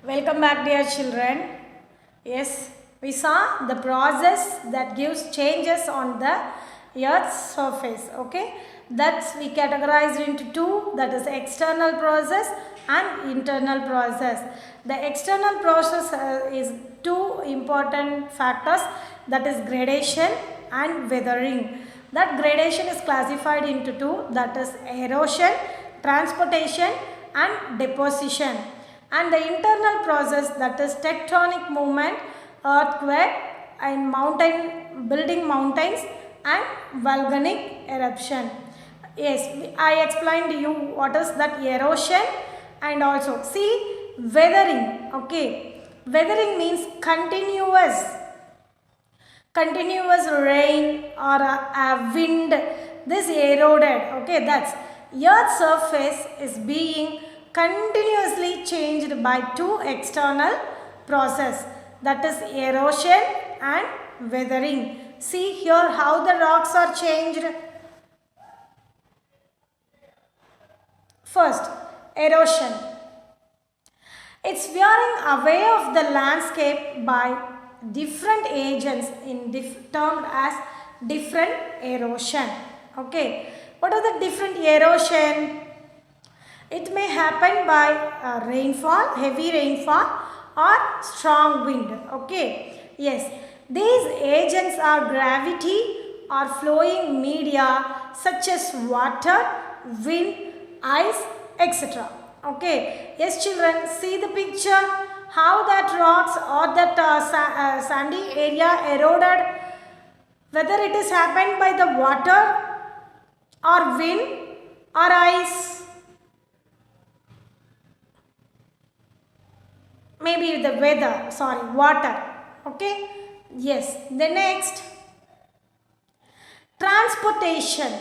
Welcome back, dear children. Yes, we saw the process that gives changes on the Earth's surface. Okay, that's we categorized into two, that is external process and internal process. The external process is two important factors, that is gradation and weathering. That gradation is classified into two, that is erosion, transportation and deposition. And the internal process, that is tectonic movement, earthquake and mountain building mountains and volcanic eruption. Yes, I explained to you what is that erosion, and also see weathering. Okay, weathering means continuous rain or a wind. This eroded. Okay, that's Earth's surface is being continuously changed by two external process, that is erosion and weathering. See here how the rocks are changed. First, erosion. It's wearing away of the landscape by different agents termed as different erosion. Okay, what are the different erosion? It may happen by rainfall, heavy rainfall or strong wind. Okay, yes, these agents are gravity or flowing media such as water, wind, ice, etc. Okay, yes children, see the picture how that rocks or that sandy area eroded, whether it is happened by the water or wind or ice. Maybe the weather, water. Okay, yes. The next, transportation,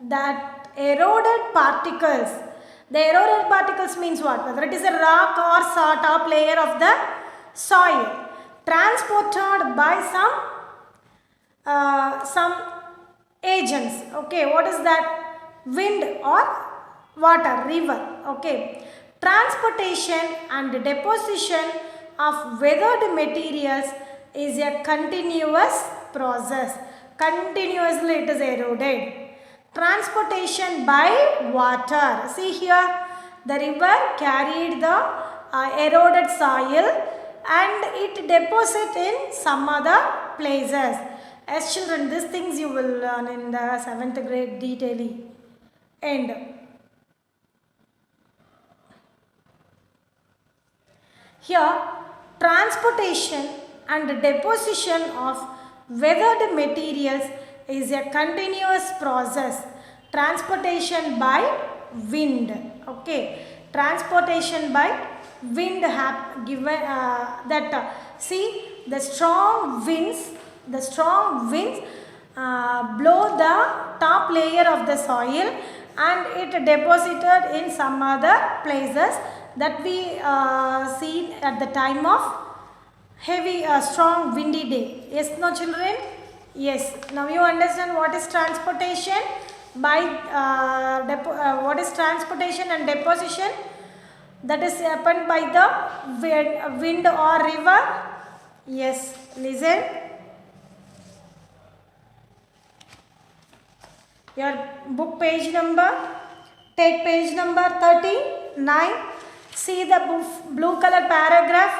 that eroded particles. The eroded particles means what? Whether it is a rock or top layer of the soil, transported by some agents. Okay, what is that? Wind or water, river. Okay, transportation and deposition of weathered materials is a continuous process. Continuously it is eroded. Transportation by water. See here, the river carried the eroded soil and it deposit in some other places. As children, these things you will learn in the 7th grade detailing. And here, transportation and deposition of weathered materials is a continuous process. Transportation by wind. Okay, transportation by wind see the strong winds. Blow the top layer of the soil and it deposited in some other places that we see at the time of heavy strong windy day. Yes, no children? Yes. Now you understand what is transportation by what is transportation and deposition, that is happened by the wind or river. Yes, listen. Your book page number, take page number 39. See the blue color paragraph.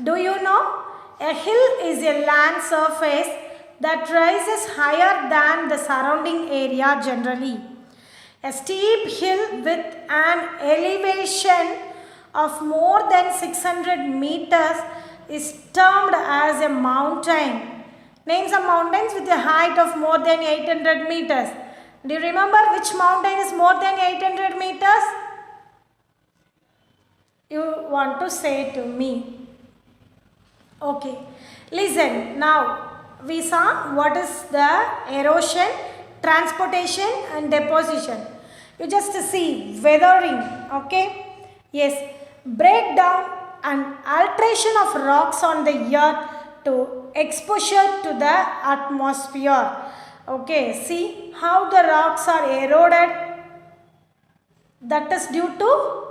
Do you know? A hill is a land surface that rises higher than the surrounding area generally. A steep hill with an elevation of more than 600 meters is termed as a mountain. Name some mountains with a height of more than 800 meters. Do you remember which mountain is more than 800 meters? You want to say to me. Okay. Listen, now we saw what is the erosion, transportation and deposition. You just see weathering. Okay. Yes. Breakdown and alteration of rocks on the earth to exposure to the atmosphere. Okay. See how the rocks are eroded. That is due to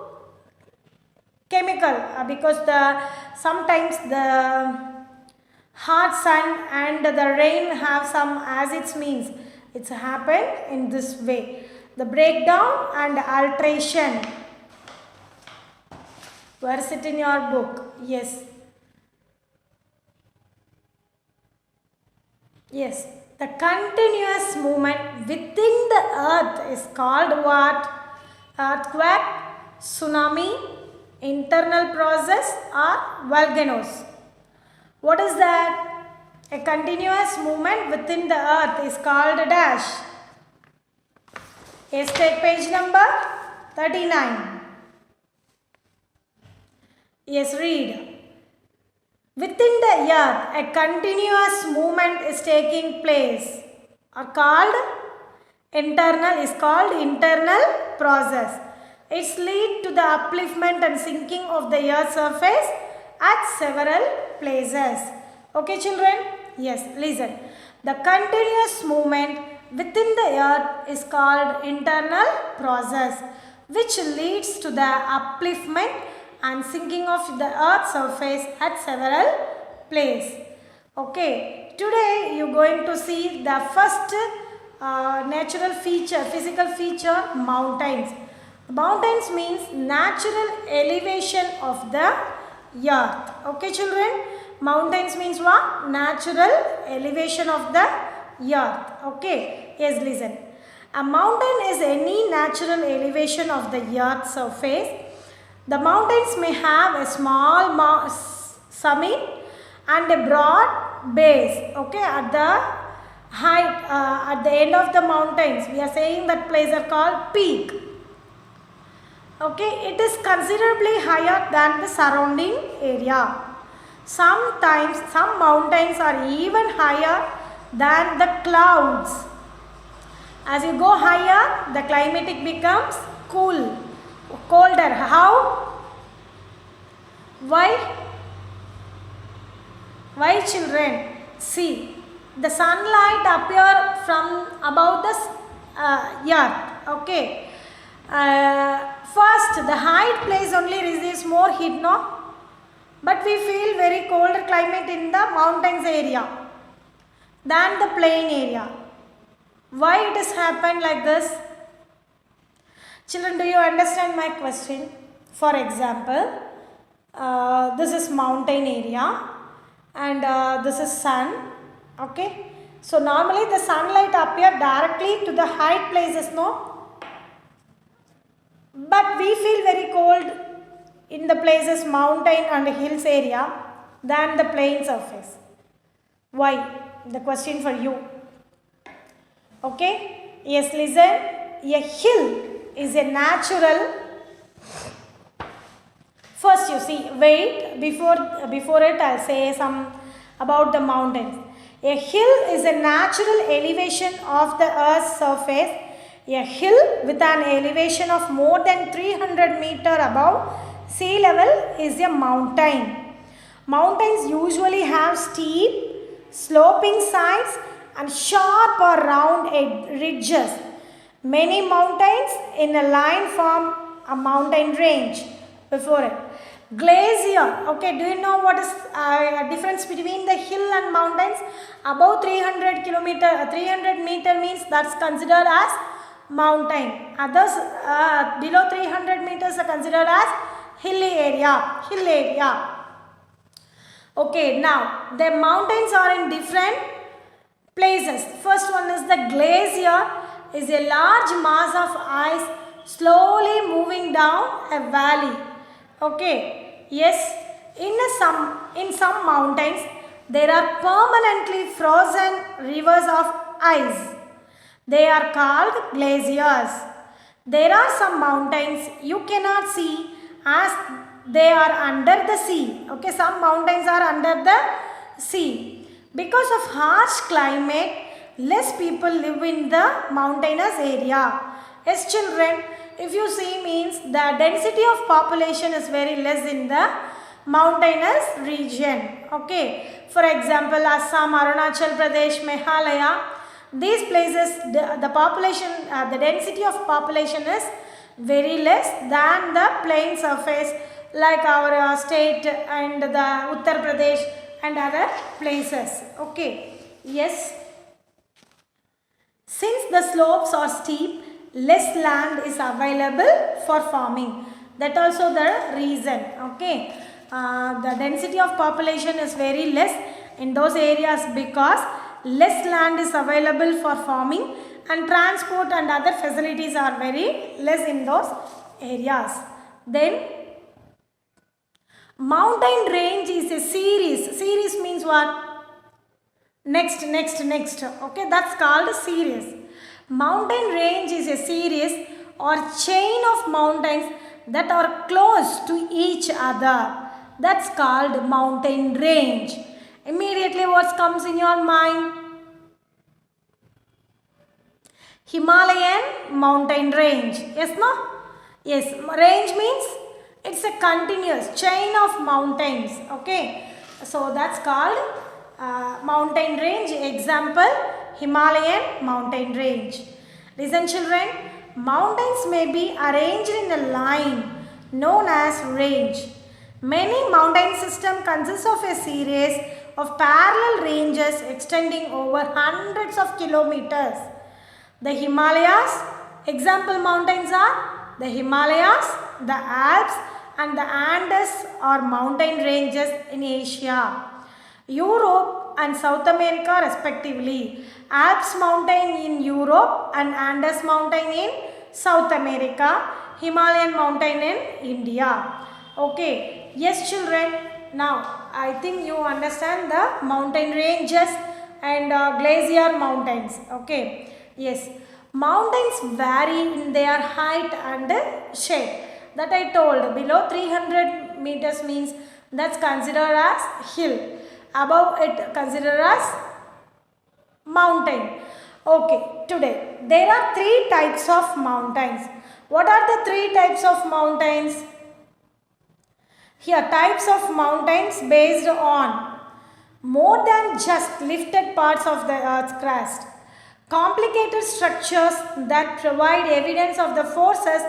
chemical, because the sometimes the hot sun and the rain have some acids, means it's happened in this way. The breakdown and alteration. Where is it in your book? Yes. Yes. The continuous movement within the earth is called what? Earthquake, tsunami, internal process, or volcanoes. What is that? A continuous movement within the earth is called a dash. Yes, take page number 39. Yes, read. Within the earth, a continuous movement is taking place, or called internal process. It's lead to the upliftment and sinking of the earth's surface at several places. Okay, children? Yes, listen. The continuous movement within the earth is called internal process, which leads to the upliftment and sinking of the earth's surface at several places. Okay, today you are going to see the first natural feature, physical feature, mountains. Mountains means natural elevation of the earth. Okay, children? Mountains means what? Natural elevation of the earth. Okay, yes, listen. A mountain is any natural elevation of the earth's surface. The mountains may have a small summit and a broad base. Okay, at the height, at the end of the mountains, we are saying that place are called peak. Okay, it is considerably higher than the surrounding area. Sometimes some mountains are even higher than the clouds. As you go higher, the climate becomes colder. How? Why? Why, children? See, the sunlight appear from above the earth. Okay. First, the height place only receives more heat, no? But we feel very cold climate in the mountains area than the plain area. Why it has happened like this? Children, do you understand my question? For example, this is mountain area and this is sun. Okay. So normally the sunlight appear directly to the height places, no? But we feel very cold in the places mountain and hills area than the plain surface. Why? The question for you. Okay? Yes, listen. A hill is a natural. First you see, wait, before it I'll say some about the mountains. A hill is a natural elevation of the earth's surface. A hill with an elevation of more than 300 meters above sea level is a mountain. Mountains usually have steep, sloping sides and sharp or round ridges. Many mountains in a line form a mountain range. Before it, glacier. Okay, do you know what is a difference between the hill and mountains? Above 300 meter means that's considered as mountain. Others below 300 meters are considered as hilly area. Okay, now the mountains are in different places. First one is the glacier, is a large mass of ice slowly moving down a valley. Okay, yes, in some mountains there are permanently frozen rivers of ice. They are called glaciers. There are some mountains you cannot see as they are under the sea. Okay, some mountains are under the sea. Because of harsh climate, less people live in the mountainous area. Yes, children, if you see means the density of population is very less in the mountainous region. Okay, for example, Assam, Arunachal Pradesh, Meghalaya, these places the population, the density of population is very less than the plain surface like our state and the Uttar Pradesh and other places. Okay, yes. Since the slopes are steep, less land is available for farming. That also the reason. Okay, the density of population is very less in those areas because less land is available for farming and transport and other facilities are very less in those areas. Then mountain range is a series. Series means what? Next. Okay, that's called series. Mountain range is a series or chain of mountains that are close to each other. That's called mountain range. Immediately what comes in your mind? Himalayan mountain range. Yes, no? Yes, range means it's a continuous chain of mountains. Okay, so that's called mountain range. Example, Himalayan mountain range. Listen children, mountains may be arranged in a line known as range. Many mountain systems consist of a series of parallel ranges extending over hundreds of kilometers. The Himalayas, example mountains are the Himalayas, the Alps and the Andes are mountain ranges in Asia, Europe and South America respectively. Alps mountain in Europe and Andes mountain in South America, Himalayan mountain in India. Okay, yes children, now I think you understand the mountain ranges and glacier mountains. Okay. Yes, mountains vary in their height and shape. That I told, below 300 meters means that's considered as hill. Above it considered as mountain. Okay, today there are three types of mountains. What are the three types of mountains? Here, types of mountains based on more than just lifted parts of the earth's crust. Complicated structures that provide evidence of the forces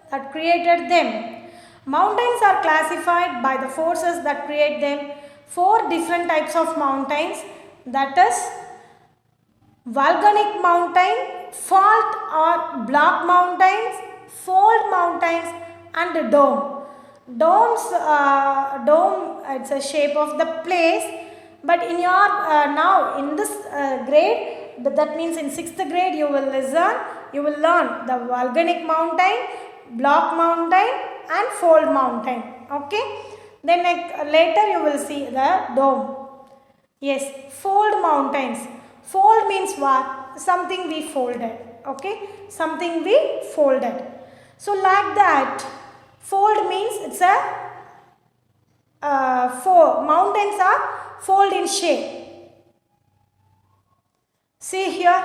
that created them. Mountains are classified by the forces that create them. Four different types of mountains, that is volcanic mountain, fault or block mountains, fold mountains and dome. Dome, it's a shape of the place, but in your now in this grade, that means in 6th grade you will learn the volcanic mountain, block mountain and fold mountain. Okay, then later you will see the dome. Yes, fold mountains. Fold means what? Something we folded. Okay, something we folded. So like that, fold means it's a mountains are fold in shape. See here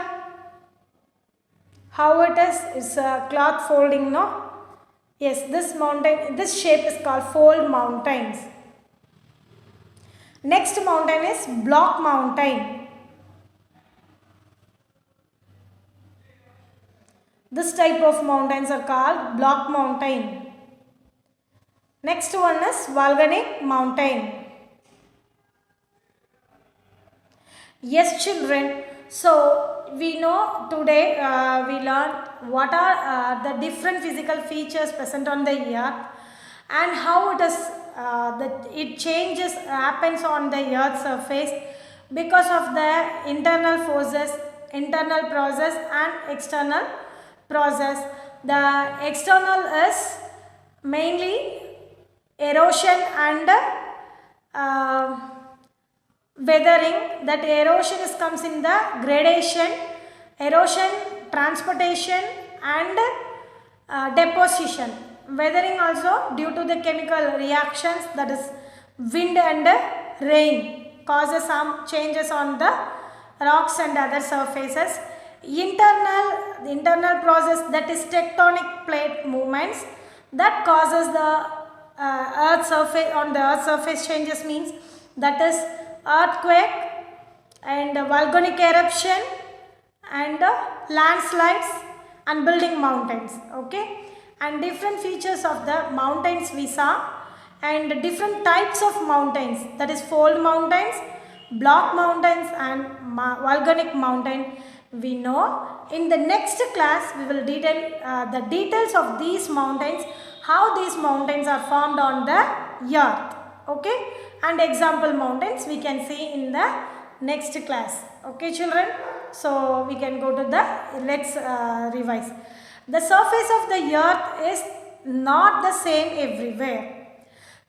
how it is. It's a cloth folding, no? Yes, this mountain, this shape is called fold mountains. Next mountain is block mountain. This type of mountains are called block mountain. Next one is volcanic mountain. Yes children, so we know today we learned what are the different physical features present on the earth and how it is that it changes happens on the earth's surface because of the internal forces, internal process and external process. The external is mainly erosion and weathering. That erosion comes in the gradation, erosion, transportation and deposition. Weathering also due to the chemical reactions, that is wind and rain, causes some changes on the rocks and other surfaces. The internal process, that is tectonic plate movements, that causes the earth surface, on the earth surface changes means, that is earthquake and volcanic eruption and landslides and building mountains. Okay, and different features of the mountains we saw. and different types of mountains, that is fold mountains, block mountains and volcanic mountain we know. In the next class we will detail the details of these mountains, how these mountains are formed on the earth, okay, and example mountains we can see in the next class. Okay children, so we can go to the, let's revise. The surface of the earth is not the same everywhere.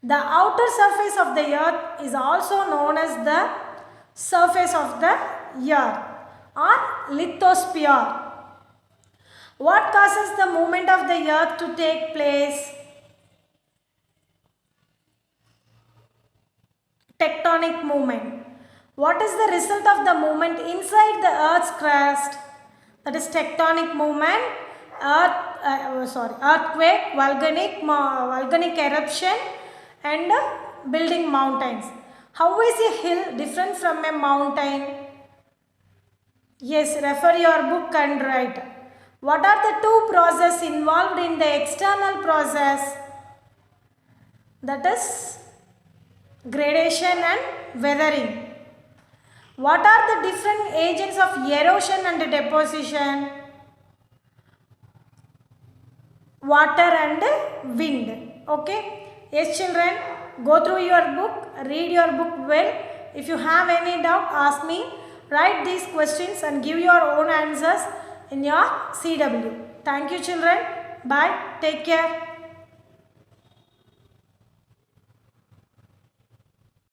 The outer surface of the earth is also known as the surface of the earth or lithosphere. What causes the movement of the earth to take place? Tectonic movement. What is the result of the movement inside the earth's crust? That is tectonic movement, earthquake, volcanic eruption and building mountains. How is a hill different from a mountain? Yes, refer your book and write. What are the two processes involved in the external process? That is gradation and weathering. What are the different agents of erosion and deposition? Water and wind. Okay. Yes children, go through your book, read your book well. If you have any doubt, ask me. Write these questions and give your own answers in your CW. Thank you children. Bye. Take care.